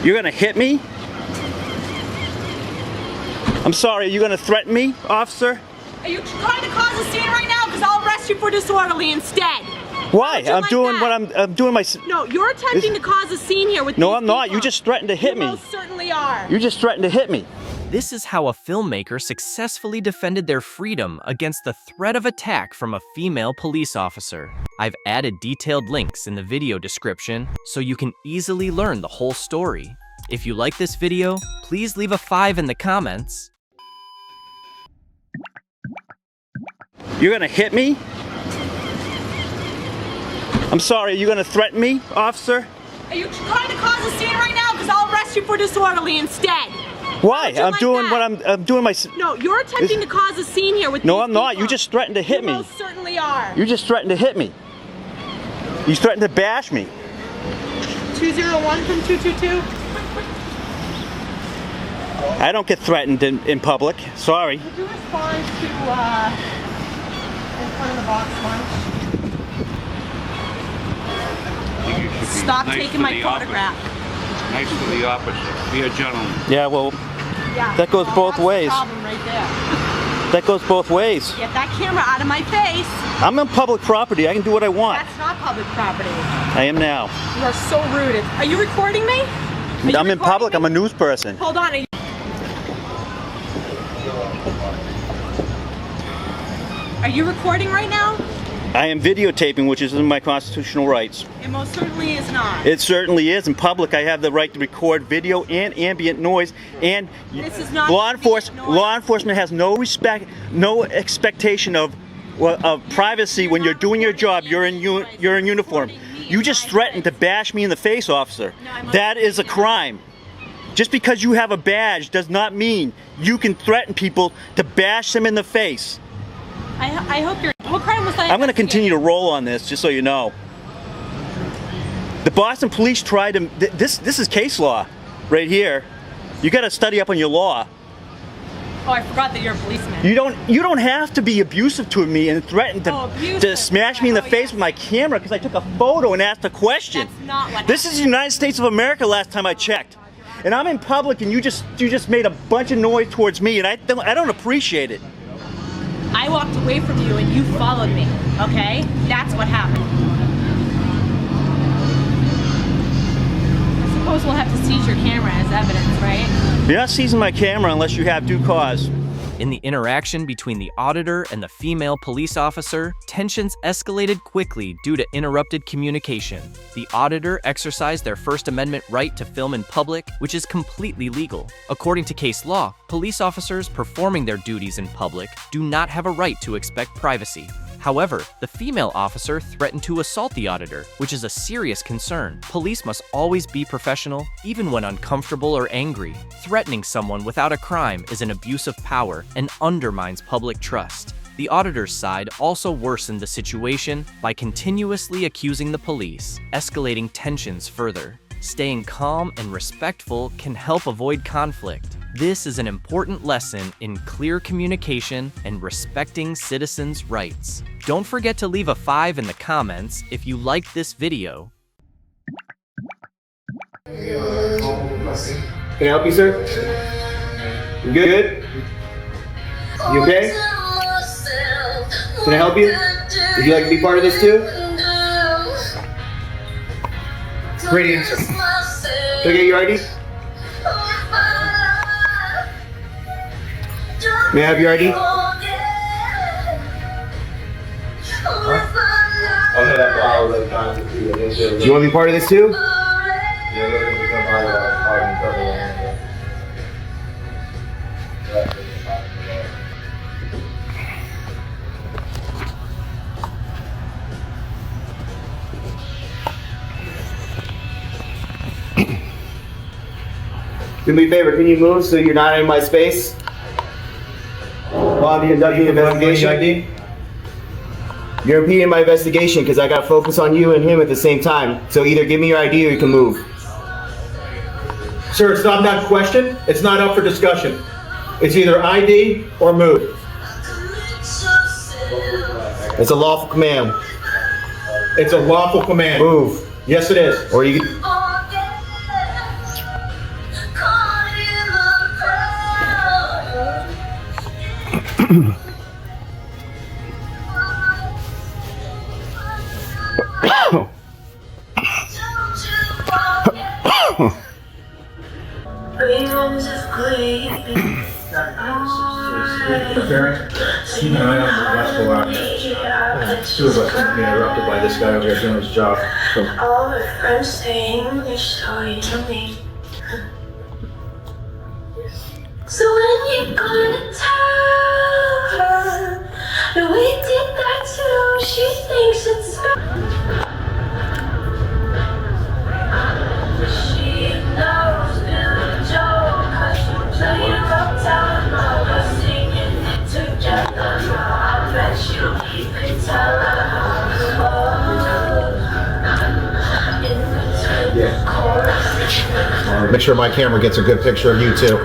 You're gonna hit me? I'm sorry, are you gonna threaten me, officer? Are you trying to cause a scene right now? Because I'll arrest you for disorderly instead. Why? I'm doing what I'm doing my... No, you're attempting to cause a scene here with No, these I'm not. people. You just threatened to hit me. You most certainly are. You just threatened to hit me. This is how a filmmaker successfully defended their freedom against the threat of attack from a female police officer. I've added detailed links in the video description so you can easily learn the whole story. If you like this video, please leave a 5 in the comments. You're gonna hit me? I'm sorry, are you gonna threaten me, officer? Are you trying to cause a scene right now? Because I'll arrest you for disorderly instead. Why? I'm doing what I'm doing my... No, you're attempting to cause a scene here with these No, I'm not. people. You just threatened to hit me. You most certainly are. You just threatened to hit me. You threatened to bash me. 201 from 222. I don't get threatened in public. Sorry. Would you respond to in front of the box lunch? Stop taking my photograph. Nice to the opposite. Be a gentleman. Yeah, well, Yeah. that goes both that's ways. The problem right there. That goes both ways. Get that camera out of my face. I'm on public property. I can do what I want. That's not public property. I am now. You are so rude. Are you recording me? I'm in public. I'm a news person. Hold on. Are you recording right now? I am videotaping, which is in my constitutional rights. It most certainly is not. It certainly is. In public, I have the right to record video and ambient noise. And This is not law ambient noise. enforcement has no respect, no expectation of privacy when you're doing your job. You're in uniform. You just threatened to bash me in the face, officer. That is a crime. Just because you have a badge does not mean you can threaten people to bash them in the face. I hope you're... What crime was I? I'm going to continue to roll on this, just so you know. The Boston police tried to... This is case law, right here. You got to study up on your law. Oh, I forgot that you're a policeman. You don't have to be abusive to me and threaten to smash me in the face with my camera because I took a photo and asked a question. That's not what This is the United States of America last time I checked. And I'm in public and you just made a bunch of noise towards me and I don't appreciate it. I walked away from you and you followed me, okay? That's what happened. I suppose we'll have to seize your camera as evidence, right? You're not seizing my camera unless you have due cause. In the interaction between the auditor and the female police officer, tensions escalated quickly due to interrupted communication. The auditor exercised their First Amendment right to film in public, which is completely legal. According to case law, police officers performing their duties in public do not have a right to expect privacy. However, the female officer threatened to assault the auditor, which is a serious concern. Police must always be professional, even when uncomfortable or angry. Threatening someone without a crime is an abuse of power and undermines public trust. The auditor's side also worsened the situation by continuously accusing the police, escalating tensions further. Staying calm and respectful can help avoid conflict. This is an important lesson in clear communication and respecting citizens' rights. Don't forget to leave a 5 in the comments if you liked this video. Can I help you, sir? You good? You okay? Can I help you? Would you like to be part of this too? Great answer. Can I get your ID? May I have your ID? Do you want to be part of this too? Do me a favor, can you move so you're not in my space? While I'm conducting the investigation. You're impeding my investigation because I got focus on you and him at the same time. So either give me your ID or you can move. Sir, it's not that question. It's not up for discussion. It's either ID or move. It's a lawful command. It's a lawful command. Move. Yes, it is. Or you Keep an eye on what's going on. Two of us being interrupted by this guy over here doing his job. All my friends saying they're sorry to me. So when you gonna tell her that we did that too? She thinks it's she knows Billy Joe, 'cause you play it uptown, we're singing it together. I bet you can tell her how it goes. In between the chorus. Make sure my camera gets a good picture of you too.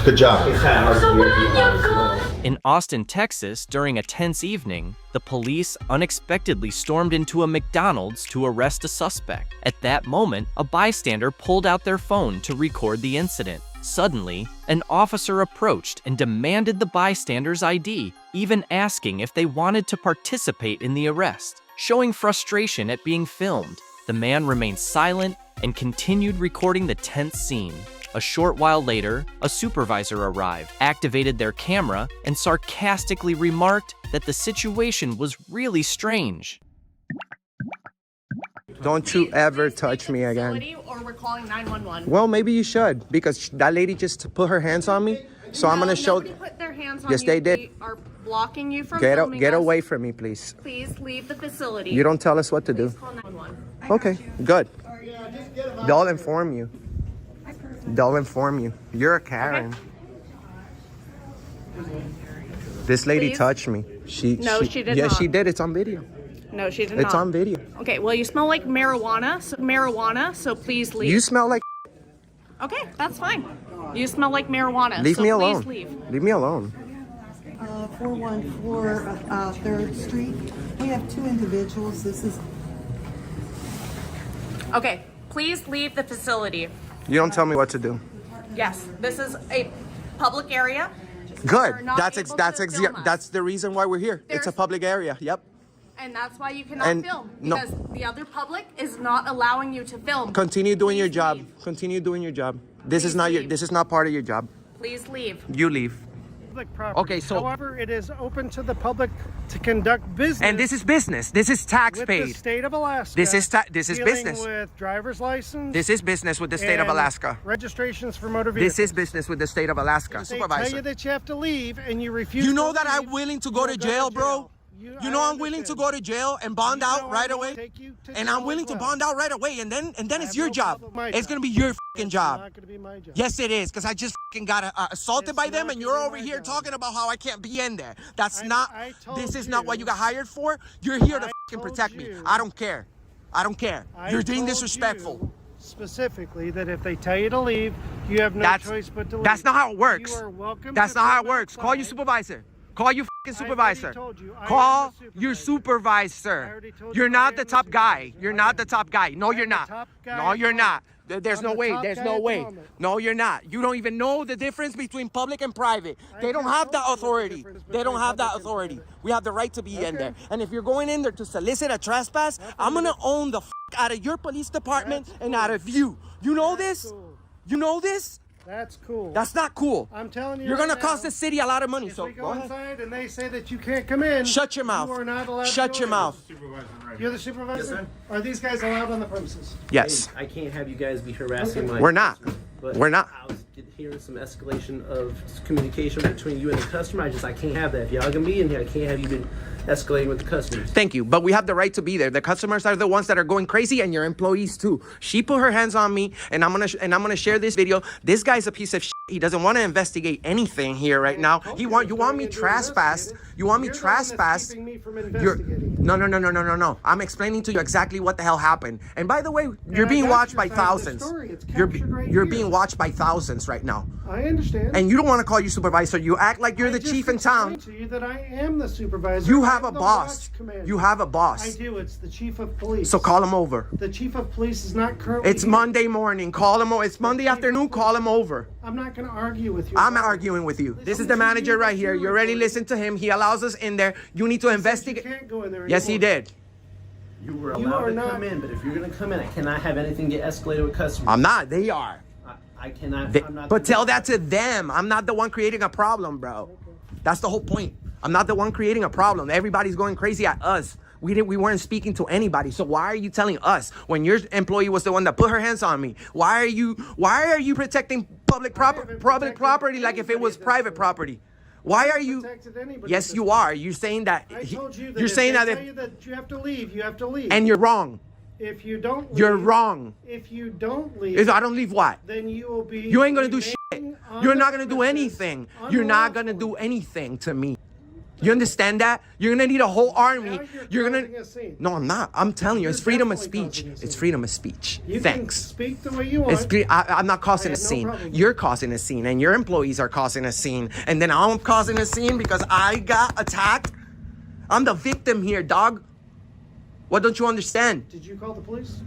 Good job. So when you're gonna In Austin, Texas, during a tense evening, the police unexpectedly stormed into a McDonald's to arrest a suspect. At that moment, a bystander pulled out their phone to record the incident. Suddenly, an officer approached and demanded the bystander's ID, even asking if they wanted to participate in the arrest. Showing frustration at being filmed, the man remained silent and continued recording the tense scene. A short while later, a supervisor arrived, activated their camera, and sarcastically remarked that the situation was really strange. Don't you ever touch me again. Or we're calling 911. Well, maybe you should, because that lady just put her hands on me. So I'm gonna show. Nobody put their hands on Yes, you. they did. They are blocking you from Get filming get us. away from me, please. Please leave the facility. You don't tell us what to do. Please call 911. Okay, good. They'll inform you. They'll inform you. You're a Karen. This lady Please? touched me. She did Yeah, not. she did. It's on video. No, she did not. It's on video. Okay, well, you smell like marijuana, so please leave. You smell like. Okay, that's fine. You smell like marijuana, Leave so me please alone. leave. Leave me alone. 414 3rd Street. We have two individuals. This is Okay, please leave the facility. You don't tell me what to do. Yes, this is a public area. Good. You're not able to film us. That's the reason why we're here. It's a There's- public area. Yep. And that's why you cannot And film, no. because the other public is not allowing you to film. Continue doing your Please job. leave. Continue doing your job. This is Please not leave. this is not part of your job. Please leave. You leave. Public property. Okay, so- However, it is open to the public to conduct business. And this is business. This is tax with paid. the state of Alaska. This is dealing business. with driver's license. This is business with the state of and Alaska. Registrations for motor vehicles. This is business with the state of Alaska. They tell Supervisor. you that you have to leave, and you refuse. You know to that I'm leave, willing to go to you'll jail, bro? You You know I'm willing to go to jail and bond You know out right I'm gonna away. take you to And jail I'm willing as to well. bond out right away, and then it's have your no job. problem with my It's job. gonna be your fucking It's job. not gonna be my job. Yes, it is, because I just fucking got assaulted It's by them, not and you're gonna be over my here job. talking about how I can't be in there. That's I not. told This is not what you you- got hired for. You're here to I fucking told protect me. you- I don't care. I don't care. I You're being told disrespectful. you specifically that if they tell you to leave, you have no That's choice but to leave. that's not how it works. You are welcome That's to not how it come works. Call your outside. supervisor. Call your fucking supervisor. told you, I am Call the your supervisor. supervisor. I already told You're you I not am the the top guy. supervisor. You're not the top guy. No, I'm you're the not. top guy No, at you're the not. moment. There's I'm no the way. top There's guy no at the way. moment. No, you're not. You don't even know the difference between public and private. They don't just have that told you the authority. difference They don't between have that public and authority. private. We have the right to be in Okay. there. And if you're going in there to solicit a trespass, I'm gonna own the out of your police department That's and cool. out of you. You know That's this? cool. You know this? That's cool. That's not cool. I'm telling you You're right gonna cost now, the city a lot of money. If So we go go ahead. inside and they say that you can't come in, Shut your mouth. You are not allowed Shut to go your in. mouth. You're the supervisor? Are these guys allowed on the premises? Yes. I can't have you guys be harassing my We're not. customer, but We're not. I was hearing some escalation of communication between you and the customer. I can't have that. If y'all gonna be in here, I can't have you been escalating with the customers. Thank you, but we have the right to be there. The customers are the ones that are going crazy, and your employees too. She put her hands on me, and I'm gonna share this video. This guy's a piece of shit. He doesn't want to investigate anything here right now. You want me trespass? You want me You're the one that's trespass? keeping me from You're investigating. no. I'm explaining to you exactly what the hell happened. And by the way, you're I being got watched your by side of the thousands. story. It's You're captured right you're here. being watched by thousands right now. I understand. And you don't want to call your supervisor. You act like you're I the just chief in town. explained to you that I am the supervisor. You I have am a the boss. watch commander. You have a I boss. do. It's the chief of police. So call him over. The chief of police is not currently It's here. Monday morning. Call him over. It's Monday afternoon. Call him over. I'm not going to argue with you. I'm arguing with you. This is the manager right here. You already listened to him. He allows us in there. You need to investigate. You can't go in there Yes, he anymore. did. You were allowed to come in, but if you're going to come in, I cannot have anything get escalated with customers. I'm not. They are. I cannot. I'm not But tell that to them. I'm not the one creating a problem, bro. That's the whole point. I'm not the one creating a problem. Everybody's going crazy at us. We weren't speaking to anybody. So why are you telling us when your employee was the one that put her hands on me? Why are you protecting public property like if it was private property? Why are you? Yes, you are. You're saying that. I told you that You're saying that. tell you that you have to leave. You have to leave. And you're wrong. If you don't leave, You're wrong. If you don't leave, If I don't leave, what? then you will be. You ain't gonna do shit. You're not gonna do premises anything. You're not gonna do anything to me. You understand that? You're gonna need a whole army. You're gonna. causing a scene. No, I'm not. I'm telling you, it's freedom of definitely speech. causing a scene. It's freedom of speech. You Thanks. can speak the way you want. I'm not causing I a have no scene. problem. You're causing a scene, and your employees are causing a scene, and then I'm causing a scene because I got attacked. I'm the victim here, dog. What don't you understand? Did you call the police?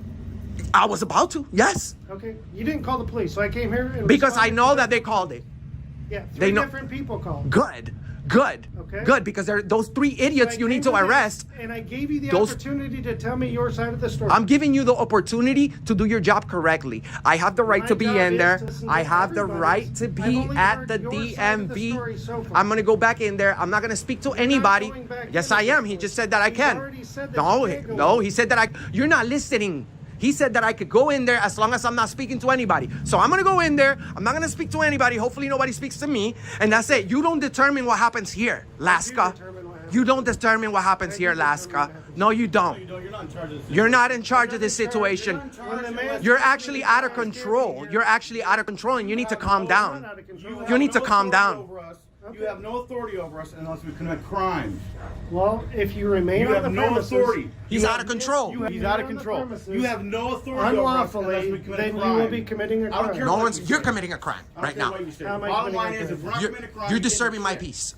I was about to. Yes, Okay, you didn't call the police, so I came here and because I responded know to that they called it. Yeah, they three know- different people called. Good. Okay. Good, because they're those three idiots So I you need came to this, arrest. And I gave you the Those- opportunity to tell me your side of the story. I'm giving you the opportunity to do your job correctly. I have the right My to be job in is there. to listen I to have the everybody's. right to I've be only at heard the your side of the DMV. story so far. I'm gonna go back in there. I'm not gonna speak to anybody. going back Yes, in I at am. this He point. just said that I He's can. already said that No, you can't go no. in. He said that You're not listening. He said that I could go in there as long as I'm not speaking to anybody. So I'm gonna go in there. I'm not gonna speak to anybody. Hopefully nobody speaks to me. And that's it. You don't determine what happens here, Laska. You don't determine what happens here, Laska. No, you don't. You're not in charge of this situation. You're actually out of control. You're actually out of control, and you need to calm down. You need to calm down. You have no authority over us unless we commit crimes. Well, if you remain You on have the no premises, authority. He's out of control. He's out of control. You have no authority over us unless unlawfully, we commit a then you crime. will be committing a I don't crime. care No what one's. you You're say. committing a crime I don't right care now. what you say. How am I Bottom committing line a is, crime? if we're not You're, committing a crime, you're you get disturbing my respect. peace.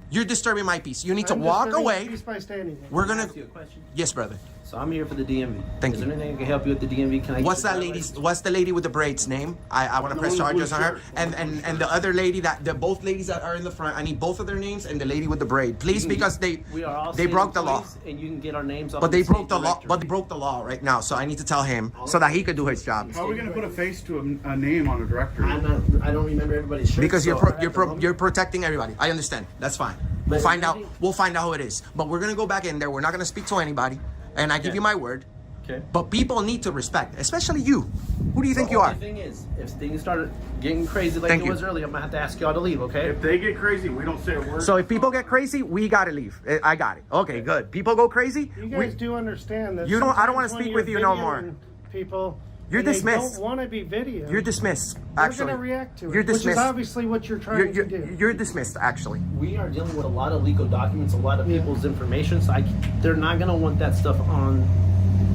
You're disturbing my peace. You need to I'm walk disturbing away. peace by standing there. We're gonna. ask you a question. Yes, brother. So I'm here for the DMV. Thank Is you. there anything I can help you with the DMV? Can I? What's get that your lady's? driver's What's the lady with the braids name? I want to press The one with charges on her. blue And the other lady the both ladies that are in the front. I need both of their names and the lady with the braid, please, because We are all they state broke the law. employees, and you can get our names off. But of they the broke state the law. directory. But they broke the law right now. So I need to tell him so that he could do his job. How are we going to put a face to a name on a directory? I don't remember everybody's shirt. Because so you're protecting everybody. I understand. That's fine. We'll But find I out. think- We'll find out who it is. But we're gonna go back in there. We're not gonna speak to anybody. And I give Okay. you my word. Okay. But people need to respect, especially you. Who do you think you are? The thing is, if things started getting crazy like Thank it you. was earlier, I'm gonna have to ask y'all to leave. Okay? If they get crazy, we don't say a word. So if people get crazy, we gotta leave. I got it. Okay, good. People go crazy. You guys do understand that. You don't- I don't wanna sometimes speak when with you're you no more. videoing People. You're and they dismissed. Don't want to be videoed. You're dismissed. They're Actually, going to react to it. You're Which dismissed. is obviously what you're trying to do. You're dismissed. Actually. We are dealing with a lot of legal documents, a lot of people's information, so they're not gonna want that stuff on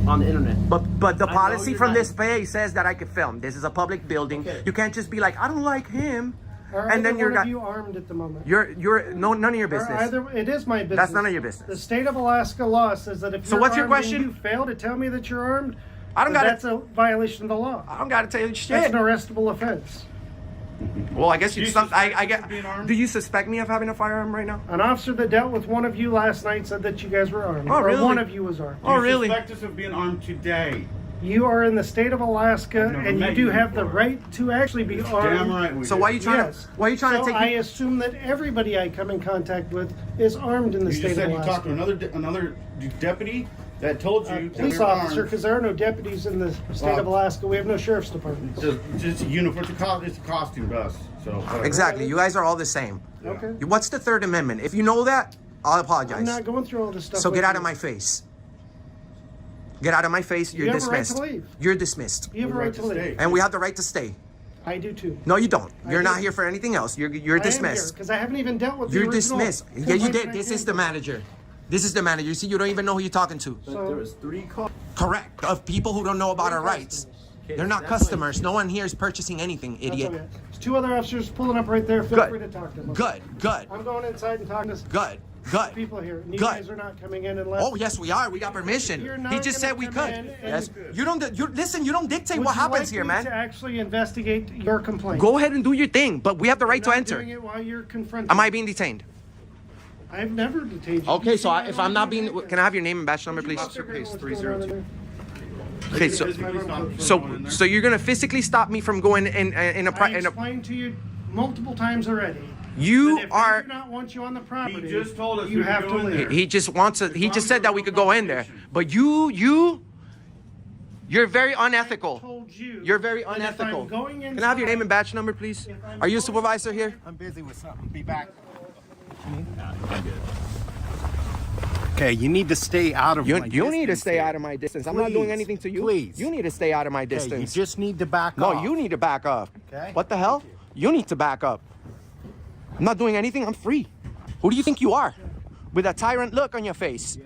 the internet. But the I know policy you're from not- this page says that I could film. This is a public building. Okay. You can't just be like, I don't like him, Are and then either you're one of not. you armed at the moment? You're none of your Or business. either, it is my business. That's none of your business. The state of Alaska law says that if So you're what's your armed and question? you fail to tell me that you're armed, I don't then gotta- that's a violation of the law. I don't gotta tell you That's shit. an arrestable offense. Well, I guess Do you some. I suspect get. us of being armed? Do you suspect me of having a firearm right now? An officer that dealt with one of you last night said that you guys were armed. Oh, really? Or one of you was armed. Do you Oh, really? suspect us of being armed today? You are in the state of Alaska, I've never and you met do you have the before. right to actually be armed. Damn right we So do. why are you trying Yes. to? Why are you trying so to take? I me- assume that everybody I come in contact with is armed in the You state just of said you Alaska. talked to another deputy that told you that Police they're officer, armed. because there are no deputies in the state of Alaska. We have no sheriff's department. Just a uniform. It's a costume to us. So whatever. Exactly. You guys are all the same. Okay. What's the Third Amendment? If you know that, I'll apologize. I'm not going through all this stuff. So with get out you. of my face. Get out of my face. You're You have a right dismissed. to leave. You're dismissed. You have a right to leave. And we have the right to stay. I do too. No, you don't. You're do. not here for anything else. You're dismissed. Because I haven't even dealt with the You're original dismissed. Yeah, you complaint did. that I This came is the to. manager. This is the manager. You see, you don't even know who you're talking to. But there was 3 calls. Correct. Of people who don't know about our rights. Okay, They're not that's what- customers. No one here is purchasing anything, That's idiot. okay. There's 2 other officers pulling up right there. Feel Good. free to talk to them. Good. Good. I'm going inside and talking to. Good. Good. people here. And you Good. guys are not coming in unless... Oh, yes, we are. We got permission. You're not He just gonna said we come could. in and- Yes. You don't listen, you don't dictate Would what you happens like here, me man. to actually investigate your complaint? Go ahead and do your thing, but we have the right to You're not enter. doing it while you're confronting. Am I being detained? I've never detained you. Okay, You so see if my I'm not being, license? can I have your name and badge number, please? Officer Pace 302. Okay, so you're gonna physically stop me from going in a I explained to you multiple times already. You that if are. I do not want you on the property. He just told us you we could have go to in leave. there. He just wants to. He just said that we could go in there, but you're very unethical. Told you You're very that if unethical. I'm going Can I have your name and inside- badge number, please? Are you a supervisor here? I'm busy with something. Be back. Okay, you need to stay out of my distance. You need to stay here. out of my distance. I'm not doing Please, anything to you. please. You need to stay out of my Okay, distance. you just need to back off. No, you need to back up. Okay. What the hell? You need to back up. I'm not doing anything. I'm free. Who do you think you are? With a tyrant look on your face.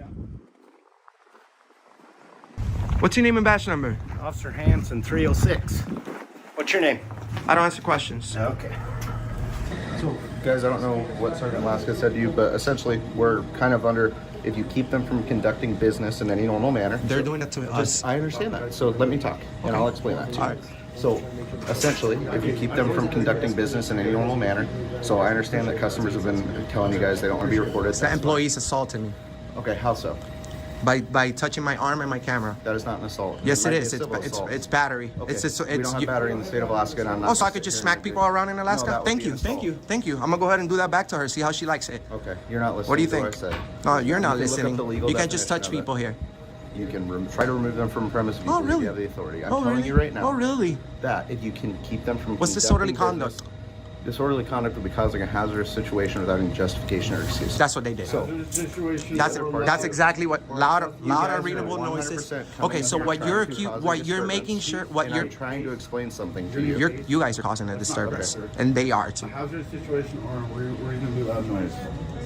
What's your name and badge number? Officer Hanson, 306. What's your name? I don't answer questions. Okay. So, guys, I don't know what Sergeant Alaska said to you, but essentially, we're kind of under, if you keep them from conducting business in any normal manner. They're doing it to us. I understand that. So let me talk, and I'll explain that to you. All right. So, essentially, if you keep them from conducting business in any normal manner, so I understand that customers have been telling you guys they don't want to be recorded. That employee's assaulted me. Okay, how so? By touching my arm and my camera. That is not an assault. Yes, might it be is. a civil assault. It's battery. Okay. It's We don't have battery in the state of Alaska, and I'm not. Oh, so I could just smack people around in Alaska? No, that would Thank be you, an thank assault. you, thank you. I'm gonna go ahead and do that back to her, see how she likes it. Okay, you're not listening. What do you to think? What I said. No, you're not You can look up listening. the legal You can't just touch definition of people it. here. You can try to remove them from the premise if you Oh, believe really? you have the authority. I'm Oh, telling really? you right now. Oh, really? That if you can keep them from What's conducting disorderly business- conduct? Disorderly conduct will be causing a hazardous situation without any justification or excuse. That's what they did. So, That's exactly what loud you guys are unreadable 100% noises. coming Okay, in so here what trying you're to acute, cause a what you're disturbance, making sure, what and you're, I'm trying to explain something to you. you guys are causing a disturbance, and they are too. Hazardous situation, or we're going to be loud noise.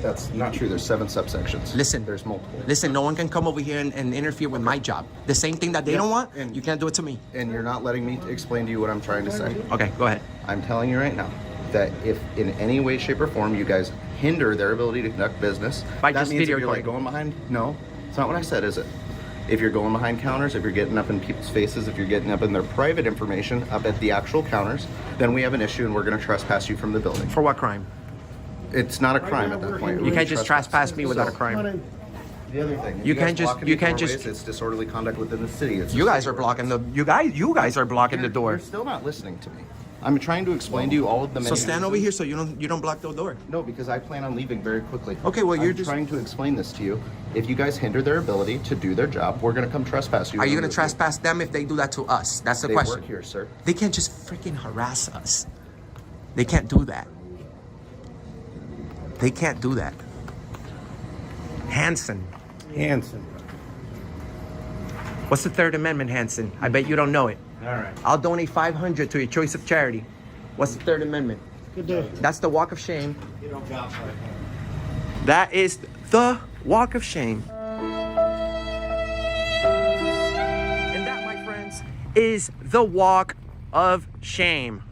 That's not true. There's 7 subsections. Listen, There's multiple. Listen, no one can come over here and interfere with my job. The same thing that they don't want, and- you can't do it to me. And you're not letting me explain to you what I'm trying to say. Okay, go ahead. I'm telling you right now that if in any way, shape, or form you guys hinder their ability to conduct business, By that just means if video you're like recording. going behind. No, it's not what I said, is it? If you're going behind counters, if you're getting up in people's faces, if you're getting up in their private information up at the actual counters, then we have an issue and we're going to trespass you from the building. For what crime? It's not a crime at that point. You can't just trespass me without a crime. The other thing, You guys can't just- blocking you me can't doorways, just- It's disorderly conduct within the city. It's You a guys city are blocking ordinance. the you guys are blocking the door. You're still not listening to me. I'm trying to explain to you all of the. So many stand over reasons. here so you don't block the door. No, because I plan on leaving very quickly. Okay, well, you're I'm just- trying to explain this to you. If you guys hinder their ability to do their job, we're gonna come trespass you. Are you gonna trespass them if they do that to us? That's the They question. work here, sir. They can't just freaking harass us. They can't do that. They can't do that. Hanson. What's the Third Amendment, Hanson? I bet you don't know it. All right. I'll donate $500 to your choice of charity. What's the Third Amendment? Good day. That's the walk of shame. You don't got right. That is the walk of shame. And that, my friends, is the walk of shame.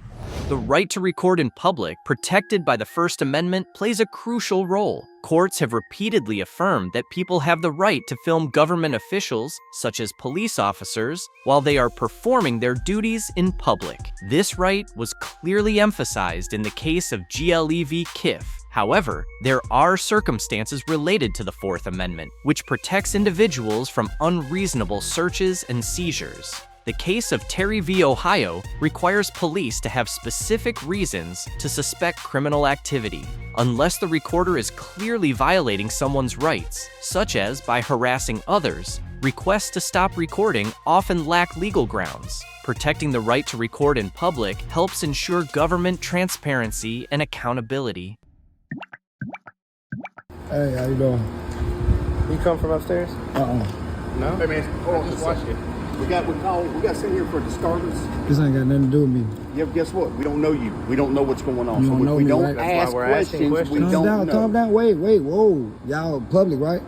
The right to record in public, protected by the First Amendment, plays a crucial role. Courts have repeatedly affirmed that people have the right to film government officials, such as police officers, while they are performing their duties in public. This right was clearly emphasized in the case of GLE v. Kiff. However, there are circumstances related to the Fourth Amendment, which protects individuals from unreasonable searches and seizures. The case of Terry v. Ohio requires police to have specific reasons to suspect criminal activity, unless the recorder is clearly violating someone's rights, such as by harassing others. Requests to stop recording often lack legal grounds. Protecting the right to record in public helps ensure government transparency and accountability. Hey, how you doing? You come from upstairs? Uh-uh. No? Hey man, hold on, just watch it. We got sent here for disturbance. This ain't got nothing to do with me. Yeah, guess what? We don't know you. We don't know what's going on. You So don't know if we me, don't right? ask That's why we're asking questions, we questions. don't Calm down, know. calm down. Wait, whoa. Y'all public, right?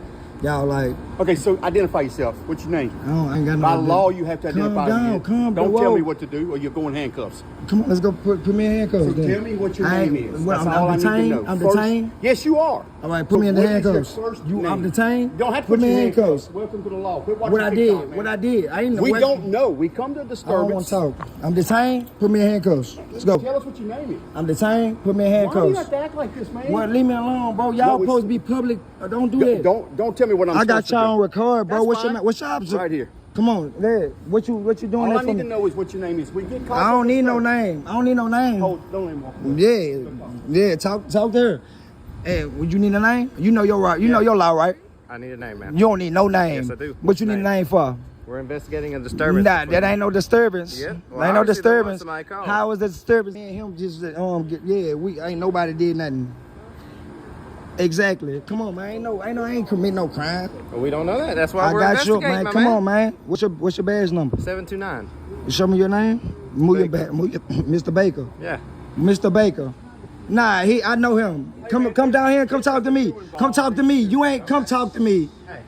Y'all like. Okay, so identify yourself. What's your name? I ain't got no By idea. law, you have to identify Calm down, Don't tell me what to do or you're going handcuffs. Come on, let's go put me in handcuffs. So then. tell me what your name is. Well, That's all I need to detained. know. I'm First- detained. Yes, you are. All right, put me in the What is your handcuffs. first I'm name? detained. You don't have to put put me in your handcuffs. Welcome to the law. Quit What watching I TikTok, did, man. what I did. I ain't know. We don't know. We come to a I don't disturbance. want to talk. I'm detained. Put me in handcuffs. Let's go. Tell us what your name is. I'm detained. Put me in Why do you handcuffs. have to act like this, man? Well, leave me alone, bro. Y'all supposed to be public. Don't do that. Don't tell me what I'm I got supposed to y'all do. on record, bro. That's fine. What's your opposite? Right here. Come on, there. What you doing? All that I for need me? to know is what your name is. We get caught. I don't need no name. I don't need no name. Hold, don't let him walk away. Yeah. Talk there. Hey, would you need a name? You know your right. You know your law, right? I need a name, man. You don't need no name. Yes, I do. What you need a name for? We're investigating a disturbance. Nah, that ain't no disturbance. Yeah? Well, Ain't no obviously there was disturbance. somebody called. How was the disturbance? Me and him just we ain't nobody did nothing. Exactly. Come on, man. I ain't commit no crime. Well, we don't know that. That's why I we're got you, investigating, man. my Come man. on, man. What's your badge number? 729. Show me your name. Mr. Baker. Yeah. Mr. Baker. Nah, I know him. Come down here and come talk to me. Come talk to me. You ain't come talk to me. Hey,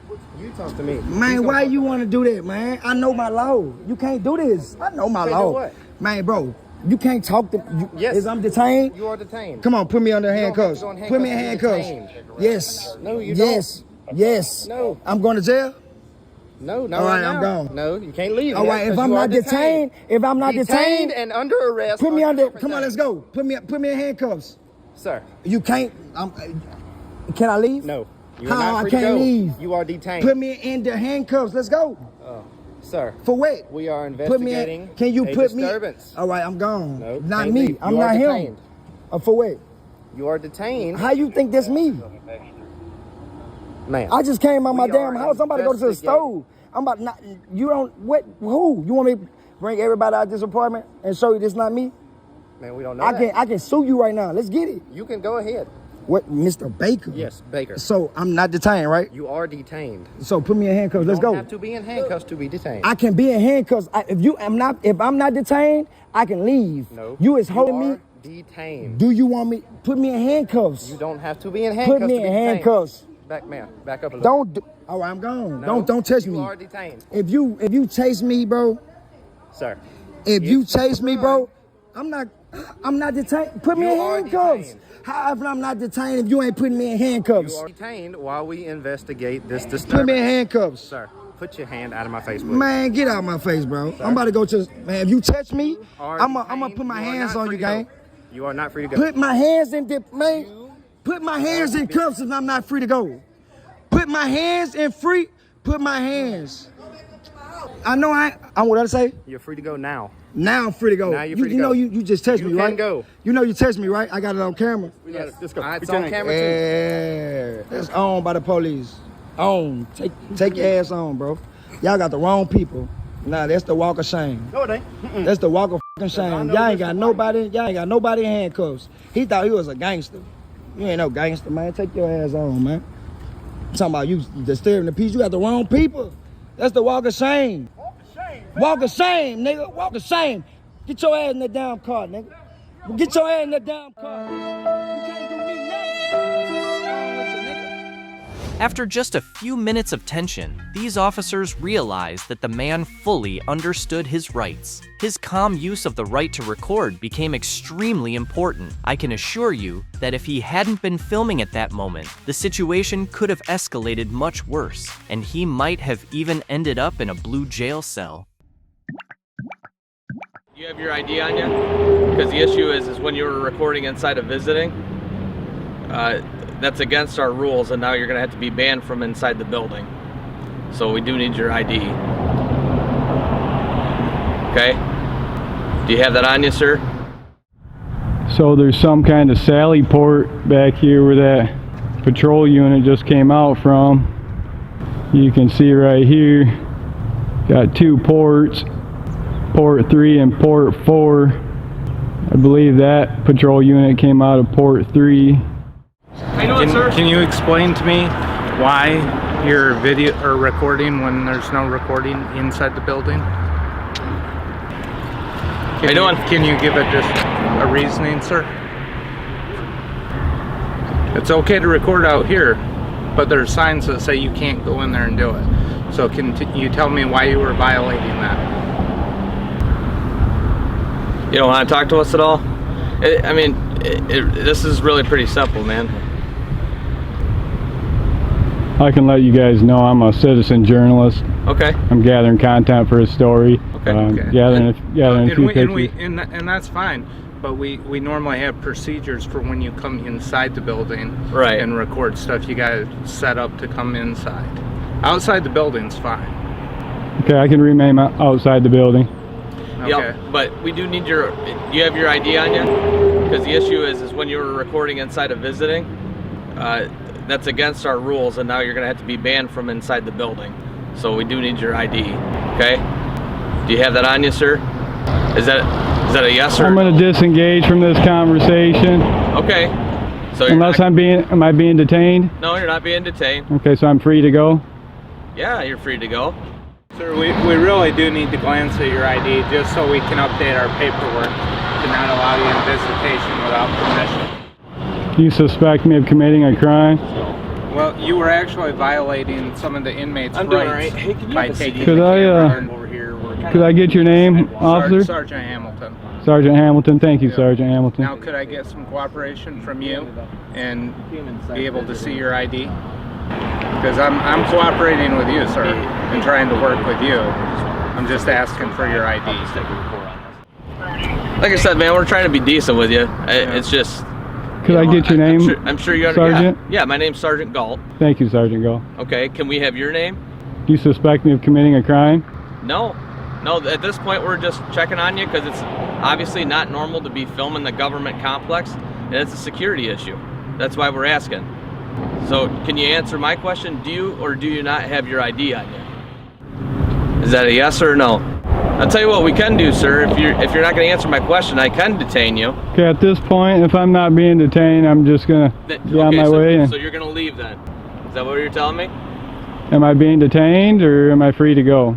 you talk to me. Man, why you want to do that, man? I know my law. You can't do this. I know my Can't do law. what? Man, bro, you can't talk to Yes. Is I'm detained? You are detained. Come on, put me under You don't have to handcuffs. go in Put me in handcuffs handcuffs. to be detained. Yes. No, you yes. don't. Yes. No. I'm going to jail? No, no. All right, now. I'm gone. No, you can't leave. All yet, right, if 'cause I'm you are not detained, detained and under arrest. put me are under. different Come on, let's things. go. Put me in handcuffs. Sir. You can't. Can I leave? No. You How? are not I free can't to go. leave. You are detained. Put me in the handcuffs. Let's go. Sir. For what? We are Put me investigating in. Can you a put disturbance. me? All right, I'm gone. No, not can't me. leave. I'm You are not detained. him. For what? You are detained. How you think that's me? Man. I just came out my We damn are house. I'm about to go to the investigating. stove. I'm about not. You don't. What? Who? You want me to bring everybody out this apartment and show you this not me? Man, we don't know I can sue you right now. Let's get it. You can go ahead. What, Mr. Baker? Yes, Baker. So I'm not detained, right? You are detained. So put me in handcuffs. You Let's don't go. have to be in handcuffs to be detained. I can be in handcuffs. If I'm not detained, I can leave. No. You is holding me. Detained. Do you want me? Put me in handcuffs. You don't have to be in handcuffs. Put me to be in detained. handcuffs. Back, man. Back up a little. Don't. All right, I'm gone. No, Don't touch me. You are detained, If you chase me, bro. sir. If you chase me, bro, I'm not detained. Put me You in are handcuffs. detained. How if I'm not detained if you ain't putting me in handcuffs? You are detained while we investigate this disturbance. Put me in handcuffs. Sir, put your hand out of my face, please. Man, get out of my face, bro. I'm about to go to. Man, if you touch me, Are I'm gonna detained. put my You are hands not on free you, to go. gang. You are not free to go. Put my hands in the man. Put my hands in cuffs if I'm not free to go. Put my hands in free. Put my hands. I know I'm what I say. You're free to go now. Now I'm free to go. Now you're free to you know go. you just touched me, You right? can go. You know you touched me, right? I got it on camera. Yes. Let's go. It's on camera too. Yeah, that's owned by the police. On. Take your ass on, bro. Y'all got the wrong people. Nah, that's the walk of shame. No, it ain't. Mm-mm. That's the walk of fucking shame. Y'all ain't got nobody. Y'all ain't got nobody in handcuffs. He thought he was a gangster. You ain't no gangster, man. Take your ass on, man. I'm talking about you disturbing the peace. You got the wrong people. That's the walk of shame. Walk of shame, nigga. Walk of shame. Get your ass in that damn car, nigga. Get your ass in that damn car. You can't do me nothing. After just a few minutes of tension, these officers realized that the man fully understood his rights. His calm use of the right to record became extremely important. I can assure you that if he hadn't been filming at that moment, the situation could have escalated much worse, and he might have even ended up in a blue jail cell. You have your ID on you? Because the issue is when you were recording inside of visiting, that's against our rules, and now you're going to have to be banned from inside the building. So we do need your ID. Okay? Do you have that on you, sir? So there's some kind of sally port back here where that patrol unit just came out from. You can see right here, got two ports, port 3 and port 4. I believe that patrol unit came out of port 3. How you doing, sir? Can you explain to me why you're video or recording when there's no recording inside the building? How you doing? Can you give it just a reasoning, sir? It's okay to record out here, but there's signs that say you can't go in there and do it. So can you tell me why you were violating that? You don't want to talk to us at all? This is really pretty simple, man. I can let you guys know I'm a citizen journalist. Okay. I'm gathering content for a story. Okay. Gathering a few pictures. And that's fine. But we normally have procedures for when you come inside the building and record stuff. You got to set up to come inside. Outside the building's fine. Okay, I can remain outside the building. Okay. Yep, but we do need do you have your ID on you? Because the issue is when you were recording inside of visiting, that's against our rules, and now you're gonna have to be banned from inside the building. So we do need your ID, okay? Do you have that on you, sir? Is that a yes or I'm gonna disengage from this conversation. Okay. So unless am I being detained? No, you're not being detained. Okay, so I'm free to go? Yeah, you're free to go. Sir, we really do need to glance at your ID just so we can update our paperwork to not allow you in visitation without permission. You suspect me of committing a crime? Well, you were actually violating some of the inmates' rights right. Hey, can you by have a taking seat? Could the I, camera over here. Could I get your name, officer? Sergeant Hamilton. Sergeant Hamilton, thank you, Sergeant Hamilton. Now, could I get some cooperation from you and be able to see your ID? Because I'm cooperating with you, sir, and trying to work with you. I'm just asking for your ID. Like I said, man, we're trying to be decent with you. It's just... Could I get your name? I'm sure you understand. Sergeant? Yeah, my name's Sergeant Galt. Thank you, Sergeant Galt. Okay, can we have your name? Do you suspect me of committing a crime? No. No, at this point we're just checking on you because it's obviously not normal to be filming the government complex, and it's a security issue. That's why we're asking. So can you answer my question? Do you or do you not have your ID on you? Is that a yes or a no? I'll tell you what we can do, sir. If you're not going to answer my question, I can detain you. Okay, at this point, if I'm not being detained, I'm just gonna be on my way. So you're going to leave then? Is that what you're telling me? Am I being detained or am I free to go?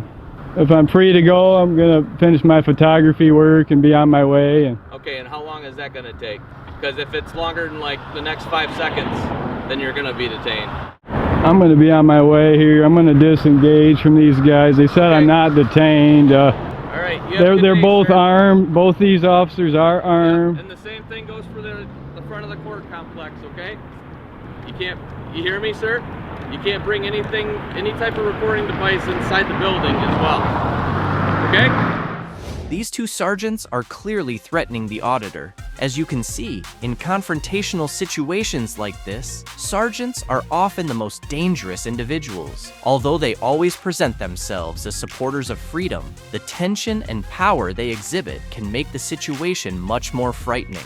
If I'm free to go, I'm gonna finish my photography work and be on my way. And okay, and how long is that going to take? Because if it's longer than like the next 5 seconds, then you're going to be detained. I'm gonna be on my way here. I'm gonna disengage from these guys. They said I'm not detained. All right, they're both armed. Both these officers are armed. And the same thing goes for the front of the court complex, okay? You hear me, sir? You can't bring any type of recording device inside the building as well, okay? These two sergeants are clearly threatening the auditor. As you can see, in confrontational situations like this, sergeants are often the most dangerous individuals. Although they always present themselves as supporters of freedom, the tension and power they exhibit can make the situation much more frightening.